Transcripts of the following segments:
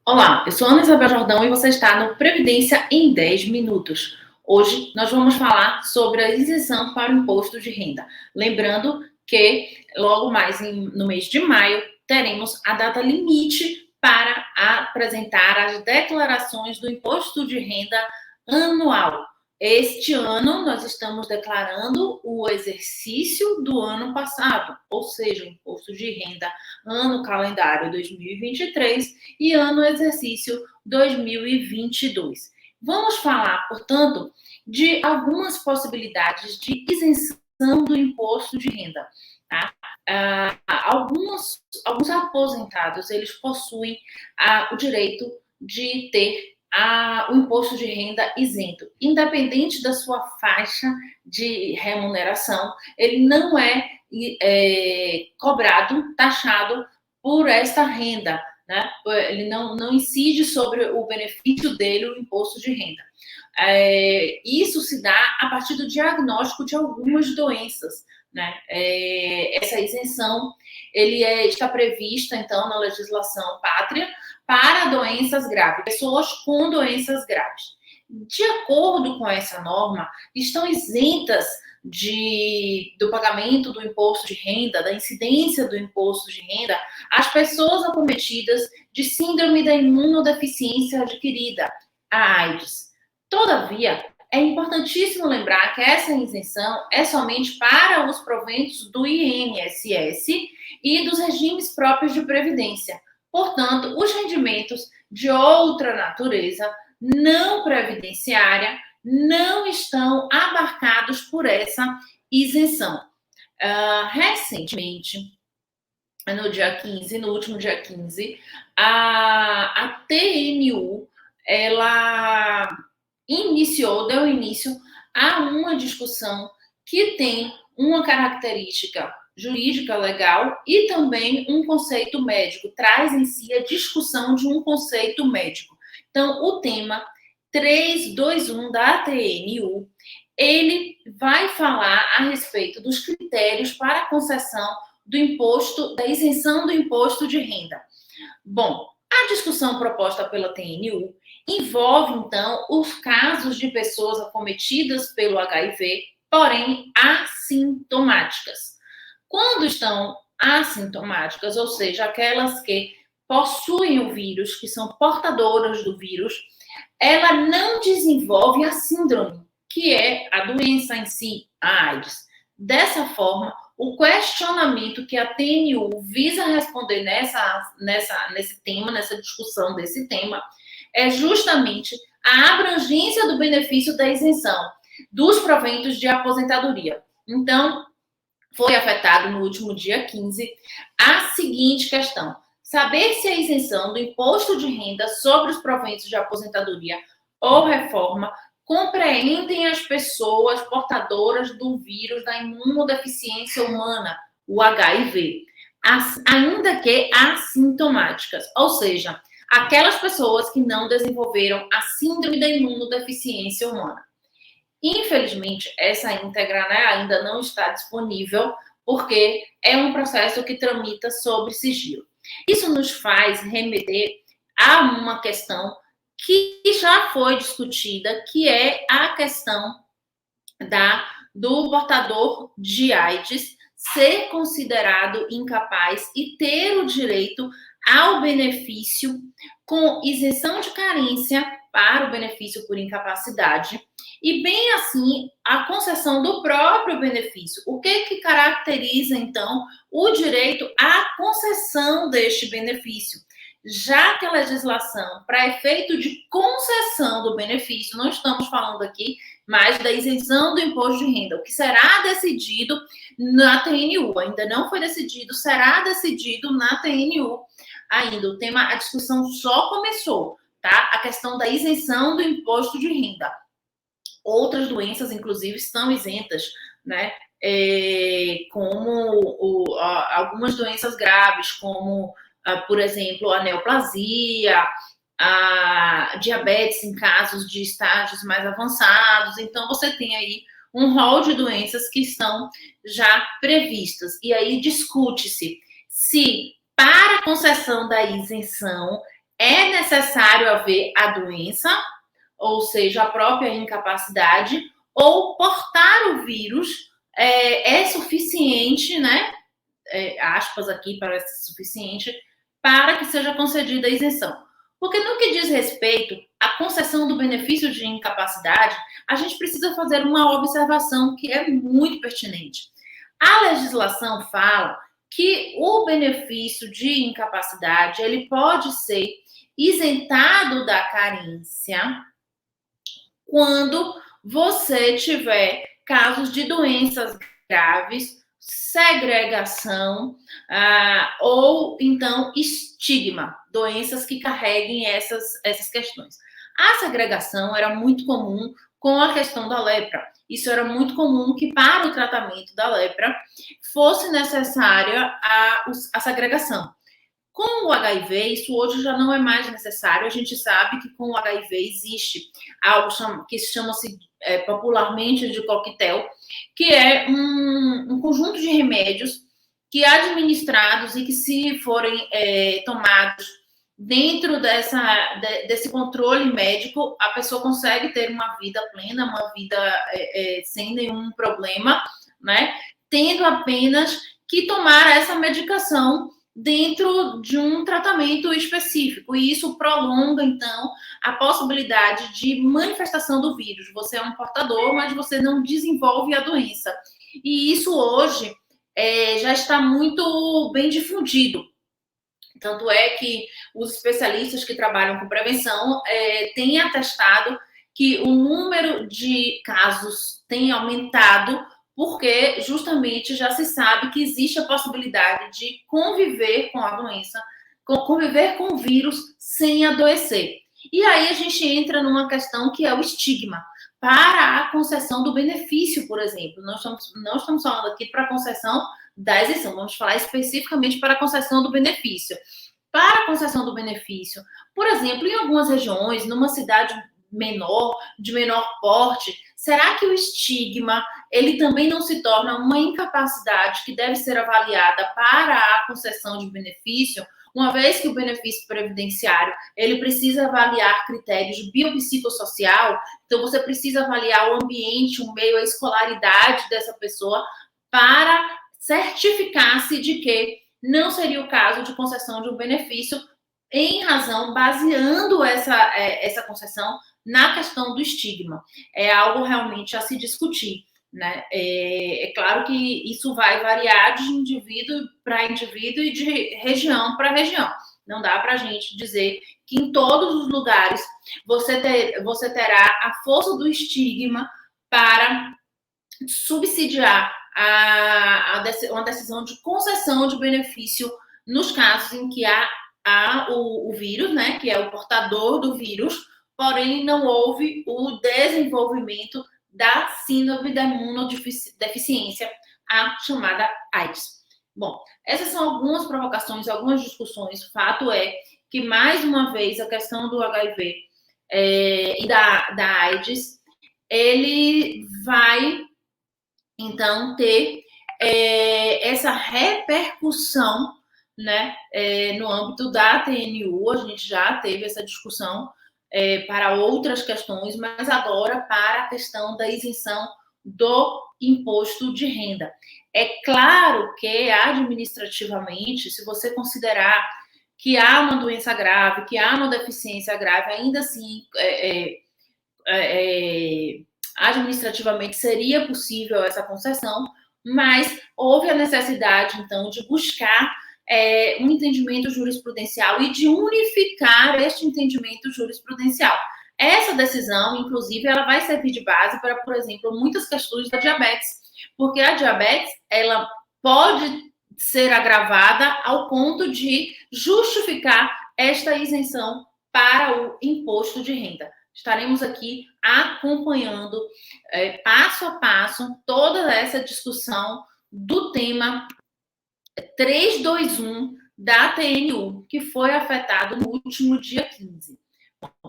Olá, eu sou Ana Isabel Jordão e você está no Previdência em 10 minutos. Hoje nós vamos falar sobre a isenção para o imposto de renda. Lembrando que logo mais no mês de maio teremos a data limite para apresentar as declarações do imposto de renda anual. Este ano nós estamos declarando o exercício do ano passado, ou seja, o imposto de renda ano calendário 2023 e ano exercício 2022. Vamos falar, portanto, de algumas possibilidades de isenção do imposto de renda. Tá? Alguns aposentados eles possuem o direito de ter o imposto de renda isento, independente da sua faixa de remuneração, ele não é cobrado, taxado por esta renda, né? Ele não incide sobre o benefício dele o imposto de renda. Isso se dá a partir do diagnóstico de algumas doenças, né? Essa isenção está prevista, então, na legislação pátria para doenças graves, pessoas com doenças graves. De acordo com essa norma, estão isentas do pagamento do imposto de renda, da incidência do imposto de renda, as pessoas acometidas de síndrome da imunodeficiência adquirida, a AIDS. Todavia, é importantíssimo lembrar que essa isenção é somente para os proventos do INSS e dos regimes próprios de previdência. Portanto, os rendimentos de outra natureza, não previdenciária, não estão abarcados por essa isenção. Recentemente, no último dia 15, a TNU, ela deu início a uma discussão que tem uma característica jurídica legal e também um conceito médico, traz em si a discussão de um conceito médico. Então, o tema 321 da TNU, ele vai falar a respeito dos critérios para a concessão da isenção do imposto de renda. Bom, a discussão proposta pela TNU envolve, então, os casos de pessoas acometidas pelo HIV, porém assintomáticas. Quando estão assintomáticas, ou seja, aquelas que possuem o vírus, que são portadoras do vírus, ela não desenvolve a síndrome, que é a doença em si, a AIDS. Dessa forma, o questionamento que a TNU visa responder nesse tema, nessa discussão desse tema, é justamente a abrangência do benefício da isenção dos proventos de aposentadoria. Então, foi afetado no último dia 15 a seguinte questão: saber se a isenção do imposto de renda sobre os proventos de aposentadoria ou reforma compreendem as pessoas portadoras do vírus da imunodeficiência humana, o HIV, ainda que assintomáticas, ou seja, aquelas pessoas que não desenvolveram a síndrome da imunodeficiência humana. Infelizmente, essa íntegra, ainda não está disponível, porque é um processo que tramita sobre sigilo. Isso nos faz remeter a uma questão que já foi discutida, que é a questão do portador de AIDS ser considerado incapaz e ter o direito ao benefício com isenção de carência para o benefício por incapacidade e, bem assim, a concessão do próprio benefício. O que caracteriza, então, o direito à concessão deste benefício? Já que a legislação, para efeito de concessão do benefício, não estamos falando aqui mais da isenção do imposto de renda, o que será decidido na TNU, ainda não foi decidido, será decidido na TNU ainda. O tema, a discussão só começou, tá? A questão da isenção do imposto de renda. Outras doenças, inclusive, estão isentas, né? Como algumas doenças graves, como, por exemplo, a neoplasia, a diabetes em casos de estágios mais avançados. Então, você tem aí um rol de doenças que estão já previstas. E aí discute-se se, para a concessão da isenção, é necessário haver a doença, ou seja, a própria incapacidade, ou portar o vírus é suficiente, né? Aspas aqui, parece suficiente, para que seja concedida a isenção. Porque no que diz respeito à concessão do benefício de incapacidade, a gente precisa fazer uma observação que é muito pertinente. A legislação fala que o benefício de incapacidade ele pode ser isentado da carência quando você tiver casos de doenças graves, segregação, ou então estigma, doenças que carreguem essas questões. A segregação era muito comum com a questão da lepra. Isso era muito comum que para o tratamento da lepra fosse necessária a segregação. Com o HIV, isso hoje já não é mais necessário. A gente sabe que com o HIV existe algo que chama-se popularmente de coquetel, que é um conjunto de remédios que administrados e que se forem tomados dentro desse controle médico, a pessoa consegue ter uma vida plena, uma vida sem nenhum problema, né? Tendo apenas que tomar essa medicação dentro de um tratamento específico. E isso prolonga, então, a possibilidade de manifestação do vírus. Você é um portador, mas você não desenvolve a doença. E isso hoje já está muito bem difundido. Tanto é que os especialistas que trabalham com prevenção têm atestado que o número de casos tem aumentado porque justamente já se sabe que existe a possibilidade de conviver com a doença, conviver com o vírus sem adoecer. E aí a gente entra numa questão que é o estigma para a concessão do benefício, por exemplo. Não estamos falando aqui para a concessão da isenção, vamos falar especificamente para a concessão do benefício. Para a concessão do benefício, por exemplo, em algumas regiões, numa cidade menor, de menor porte, será que o estigma ele também não se torna uma incapacidade que deve ser avaliada para a concessão de benefício, uma vez que o benefício previdenciário ele precisa avaliar critérios biopsicossocial, então você precisa avaliar o ambiente, o meio, a escolaridade dessa pessoa para certificar-se de que não seria o caso de concessão de um benefício em razão, baseando essa concessão na questão do estigma. É algo realmente a se discutir, né? É claro que isso vai variar de indivíduo para indivíduo e de região para região. Não dá para a gente dizer que em todos os lugares você terá a força do estigma para subsidiar uma decisão de concessão de benefício nos casos em que há o vírus, né, que é o portador do vírus, porém não houve o desenvolvimento da síndrome da imunodeficiência, a chamada AIDS. Bom, essas são algumas provocações, algumas discussões. O fato é que, mais uma vez, a questão do HIV e da AIDS, ele vai, então, ter essa repercussão, né, no âmbito da TNU. A gente já teve essa discussão para outras questões, mas agora para a questão da isenção do imposto de renda. É claro que, administrativamente, se você considerar que há uma doença grave, que há uma deficiência grave, ainda assim, administrativamente seria possível essa concessão, mas houve a necessidade, então, de buscar um entendimento jurisprudencial e de unificar este entendimento jurisprudencial. Essa decisão, inclusive, ela vai servir de base para, por exemplo, muitas questões da diabetes, porque a diabetes, ela pode ser agravada ao ponto de justificar esta isenção para o imposto de renda. Estaremos aqui acompanhando passo a passo toda essa discussão do tema 321 da TNU, que foi afetado no último dia 15.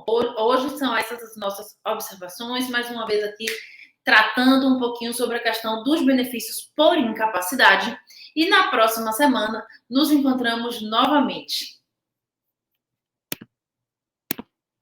Hoje são essas as nossas observações, mais uma vez aqui tratando um pouquinho sobre a questão dos benefícios por incapacidade, e na próxima semana nos encontramos novamente.